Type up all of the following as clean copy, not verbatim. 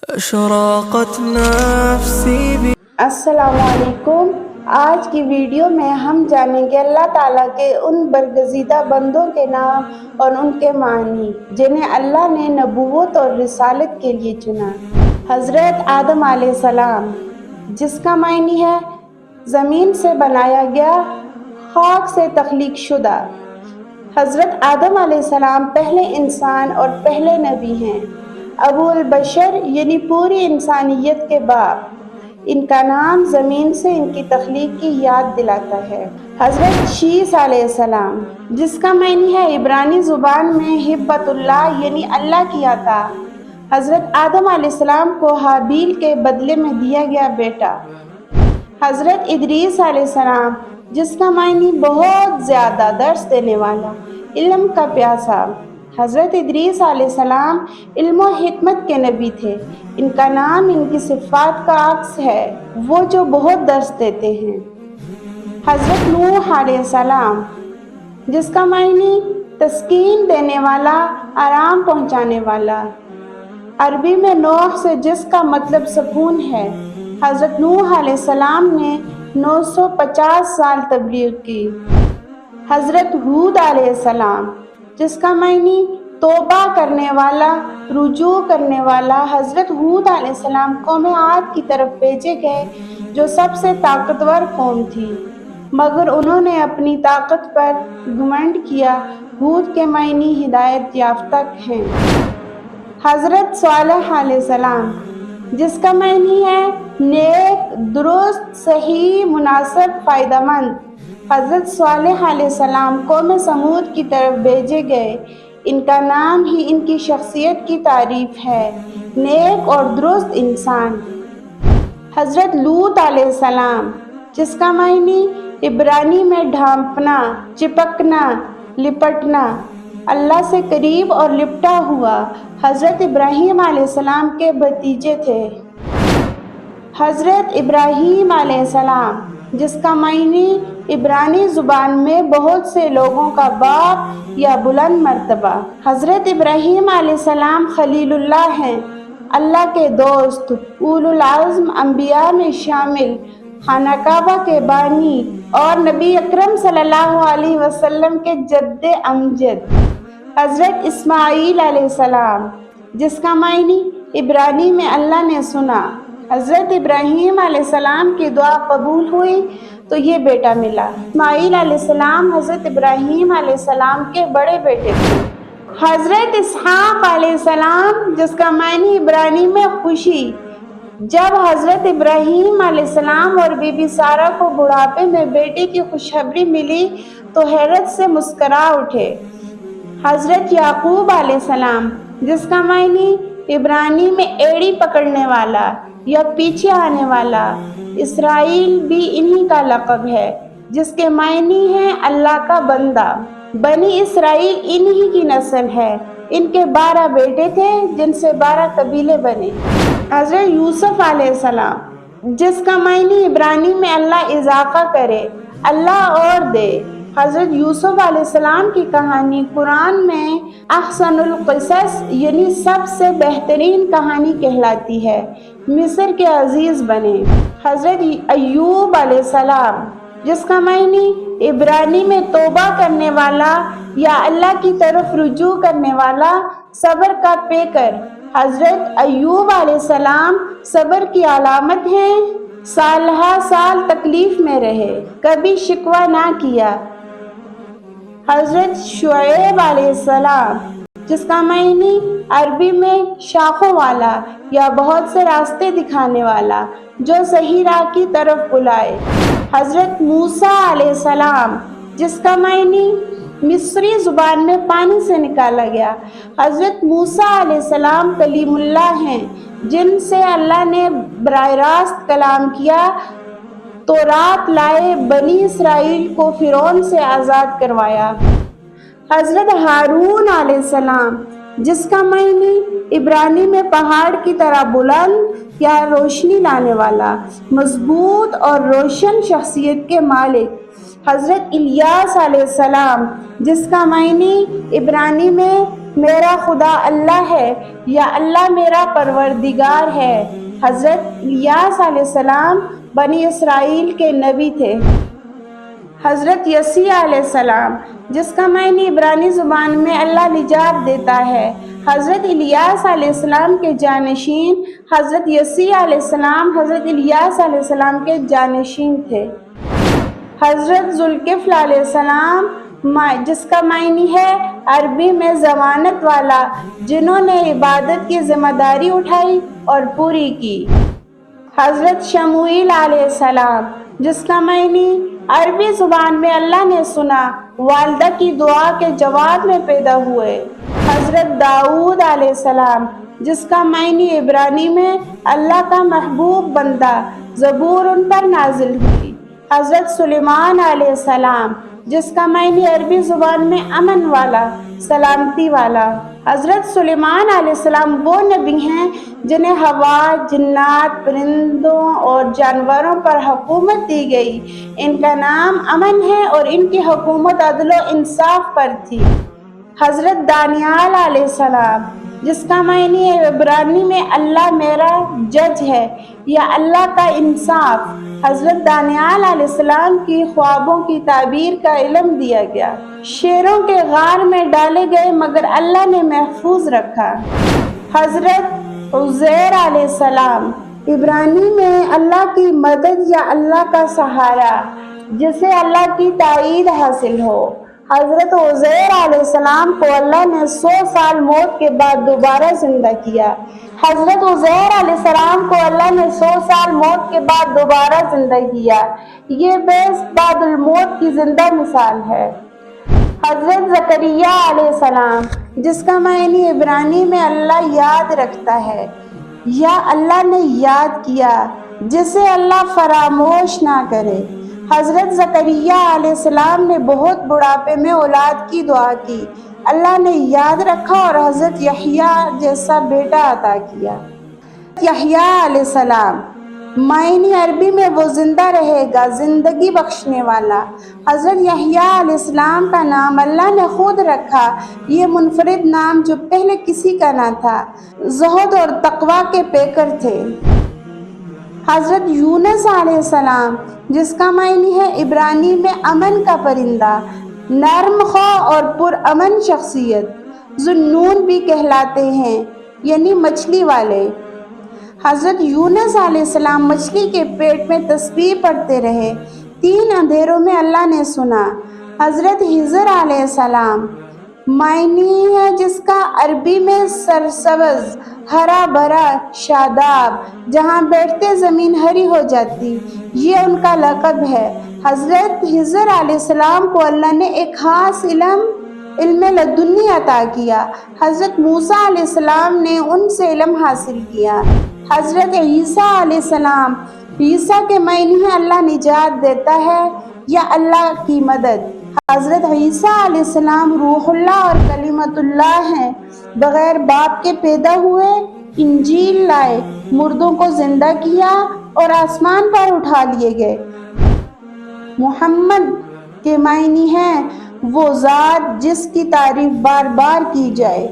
أشرقت نفسي السلام علیکم۔ آج کی ویڈیو میں ہم جانیں گے اللہ تعالیٰ کے ان برگزیدہ بندوں کے نام اور ان کے معنی جنہیں اللہ نے نبوت اور رسالت کے لیے چنا۔ حضرت آدم علیہ السلام، جس کا معنی ہے زمین سے بنایا گیا، خاک سے تخلیق شدہ۔ حضرت آدم علیہ السلام پہلے انسان اور پہلے نبی ہیں۔ ابو البشر یعنی پوری انسانیت کے باپ۔ ان کا نام زمین سے ان کی تخلیق کی یاد دلاتا ہے۔ حضرت شیس علیہ السلام، جس کا معنی ہے عبرانی زبان میں ہبت اللہ یعنی اللہ کی عطا۔ حضرت آدم علیہ السلام کو حابیل کے بدلے میں دیا گیا بیٹا۔ حضرت ادریس علیہ السلام، جس کا معنی بہت زیادہ درس دینے والا، علم کا پیاسا۔ حضرت ادریس علیہ السلام علم و حکمت کے نبی تھے۔ ان کا نام ان کی صفات کا عکس ہے، وہ جو بہت درس دیتے ہیں۔ حضرت نوح علیہ السلام، جس کا معنی تسکین دینے والا، آرام پہنچانے والا۔ عربی میں نوح سے جس کا مطلب سکون ہے۔ حضرت نوح علیہ السلام نے 950 سال تبلیغ کی۔ حضرت ہود علیہ السلام، جس کا معنی توبہ کرنے والا، رجوع کرنے والا۔ حضرت ہود علیہ السلام قوم عاد کی طرف بھیجے گئے جو سب سے طاقتور قوم تھی، مگر انہوں نے اپنی طاقت پر گھمنڈ کیا۔ ہود کے معنی ہدایت یافتہ ہیں۔ حضرت صالح علیہ السلام، جس کا معنی ہے نیک، درست، صحیح، مناسب، فائدہ مند۔ حضرت صالح علیہ السلام قوم سمود کی طرف بھیجے گئے۔ ان کا نام ہی ان کی شخصیت کی تعریف ہے، نیک اور درست انسان۔ حضرت لوط علیہ السلام، جس کا معنی عبرانی میں ڈھانپنا، چپکنا، لپٹنا، اللہ سے قریب اور لپٹا ہوا۔ حضرت ابراہیم علیہ السلام کے بھتیجے تھے۔ حضرت ابراہیم علیہ السلام، جس کا معنی عبرانی زبان میں بہت سے لوگوں کا باپ یا بلند مرتبہ۔ حضرت ابراہیم علیہ السلام خلیل اللہ ہیں، اللہ کے دوست، اولو العزم انبیاء میں شامل، خانہ کعبہ کے بانی اور نبی اکرم صلی اللہ علیہ وسلم کے جد امجد۔ حضرت اسماعیل علیہ السلام، جس کا معنی عبرانی میں اللہ نے سنا۔ حضرت ابراہیم علیہ السلام کی دعا قبول ہوئی تو یہ بیٹا ملا۔ اسماعیل علیہ السلام حضرت ابراہیم علیہ السلام کے بڑے بیٹے تھے۔ حضرت اسحاق علیہ السلام، جس کا معنی عبرانی میں خوشی۔ جب حضرت ابراہیم علیہ السلام اور بی بی سارہ کو بڑھاپے میں بیٹے کی خوشخبری ملی تو حیرت سے مسکرا اٹھے۔ حضرت یعقوب علیہ السلام، جس کا معنی عبرانی میں ایڑی پکڑنے والا یا پیچھے آنے والا۔ اسرائیل بھی انہی کا لقب ہے، جس کے معنی ہے اللہ کا بندہ۔ بنی اسرائیل انہی کی نسل ہے۔ ان کے 12 بیٹے تھے جن سے 12 قبیلے بنے۔ حضرت یوسف علیہ السلام، جس کا معنی عبرانی میں اللہ اضافہ کرے، اللہ اور دے۔ حضرت یوسف علیہ السلام کی کہانی قرآن میں احسن القصص یعنی سب سے بہترین کہانی کہلاتی ہے۔ مصر کے عزیز بنے۔ حضرت ایوب علیہ السلام، جس کا معنی عبرانی میں توبہ کرنے والا یا اللہ کی طرف رجوع کرنے والا، صبر کا پیکر۔ حضرت ایوب علیہ السلام صبر کی علامت ہیں۔ سالہ سال تکلیف میں رہے، کبھی شکوہ نہ کیا۔ حضرت شعیب علیہ السلام، جس کا معنی عربی میں شاخوں والا یا بہت سے راستے دکھانے والا، جو صحیح راہ کی طرف بلائے۔ حضرت موسیٰ علیہ السلام، جس کا معنی مصری زبان میں پانی سے نکالا گیا۔ حضرت موسیٰ علیہ السلام کلیم اللہ ہیں، جن سے اللہ نے براہ راست کلام کیا، تورات لائے، بنی اسرائیل کو فرعون سے آزاد کروایا۔ حضرت ہارون علیہ السلام، جس کا معنی عبرانی میں پہاڑ کی طرح بلند یا روشنی لانے والا، مضبوط اور روشن شخصیت کے مالک۔ حضرت الیاس علیہ السلام، جس کا معنی عبرانی میں میرا خدا اللہ ہے یا اللہ میرا پروردگار ہے۔ حضرت الیاس علیہ السلام بنی اسرائیل کے نبی تھے۔ حضرت یسیع علیہ السلام، جس کا معنی عبرانی زبان میں اللہ نجات دیتا ہے، حضرت الیاس علیہ السلام کے جانشین حضرت یسیع علیہ السلام حضرت الیاس علیہ السلام کے جانشین تھے۔ حضرت ذوالکفل علیہ السلام، جس کا معنی ہے عربی میں ضمانت والا، جنہوں نے عبادت کی ذمہ داری اٹھائی اور پوری کی۔ حضرت شموئیل علیہ السلام، جس کا معنی عربی زبان میں اللہ نے سنا، والدہ کی دعا کے جواب میں پیدا ہوئے۔ حضرت داؤد علیہ السلام، جس کا معنی عبرانی میں اللہ کا محبوب بندہ، زبور ان پر نازل ہوئی۔ حضرت سلیمان علیہ السلام، جس کا معنی عربی زبان میں امن والا، سلامتی والا۔ حضرت سلیمان علیہ السلام وہ نبی ہیں جنہیں ہوا، جنات، پرندوں اور جانوروں پر حکومت دی گئی۔ ان کا نام امن ہے اور ان کی حکومت عدل و انصاف پر تھی۔ حضرت دانیال علیہ السلام، جس کا معنی عبرانی میں اللہ میرا جج ہے یا اللہ کا انصاف۔ حضرت دانیال علیہ السلام کی خوابوں کی تعبیر کا علم دیا گیا۔ شیروں کے غار میں ڈالے گئے مگر اللہ نے محفوظ رکھا۔ حضرت عزیر علیہ السلام، عبرانی میں اللہ کی مدد یا اللہ کا سہارا، جسے اللہ کی تائید حاصل ہو۔ حضرت عزیر علیہ السلام کو اللہ نے 100 سال موت کے بعد دوبارہ زندہ کیا۔ حضرت عزیر علیہ السلام کو اللہ نے 100 سال موت کے بعد دوبارہ زندہ کیا۔ یہ بعث بعد الموت کی زندہ مثال ہے۔ حضرت زکریا علیہ السلام، جس کا معنی عبرانی میں اللہ یاد رکھتا ہے یا اللہ نے یاد کیا، جسے اللہ فراموش نہ کرے۔ حضرت زکریا علیہ السلام نے بہت بڑھاپے میں اولاد کی دعا کی، اللہ نے یاد رکھا اور حضرت یحییٰ جیسا بیٹا عطا کیا۔ یحییٰ علیہ السلام، معنی عربی میں وہ زندہ رہے گا، زندگی بخشنے والا۔ حضرت یحییٰ علیہ السلام کا نام اللہ نے خود رکھا، یہ منفرد نام جو پہلے کسی کا نہ تھا۔ زہد اور تقویٰ کے پیکر تھے۔ حضرت یونس علیہ السلام، جس کا معنی ہے عبرانی میں امن کا پرندہ، نرم خواہ اور پرامن شخصیت، ذوالنون بھی کہلاتے ہیں، یعنی مچھلی والے۔ حضرت یونس علیہ السلام مچھلی کے پیٹ میں تسبیح پڑھتے رہے، 3 اندھیروں میں اللہ نے سنا۔ حضرت خضر علیہ السلام، معنی ہے جس کا عربی میں سرسبز، ہرا بھرا، شاداب، جہاں بیٹھتے زمین ہری ہو جاتی، یہ ان کا لقب ہے۔ حضرت خضر علیہ السلام کو اللہ نے ایک خاص علم لدنی عطا کیا۔ حضرت موسیٰ علیہ السلام نے ان سے علم حاصل کیا۔ حضرت عیسیٰ علیہ السلام، عیسیٰ کے معنی ہے اللہ نجات دیتا ہے یا اللہ کی مدد۔ حضرت عیسیٰ علیہ السلام روح اللہ اور کلمت اللہ ہیں، بغیر باپ کے پیدا ہوئے، انجیل لائے، مردوں کو زندہ کیا اور آسمان پر اٹھا لیے گئے۔ محمد کے معنی ہے وہ ذات جس کی تعریف بار بار کی جائے،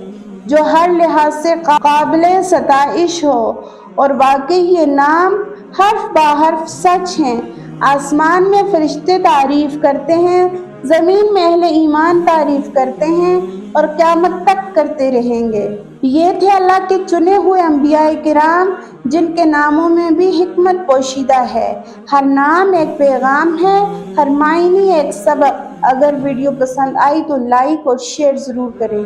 جو ہر لحاظ سے قابل ستائش ہو، اور واقعی یہ نام حرف با حرف سچ ہیں۔ آسمان میں فرشتے تعریف کرتے ہیں، زمین میں اہل ایمان تعریف کرتے ہیں اور قیامت تک کرتے رہیں گے۔ یہ تھے اللہ کے چنے ہوئے انبیاء کرام، جن کے ناموں میں بھی حکمت پوشیدہ ہے۔ ہر نام ایک پیغام ہے، ہر معنی ایک سبق۔ اگر ویڈیو پسند آئی تو لائک اور شیئر ضرور کریں۔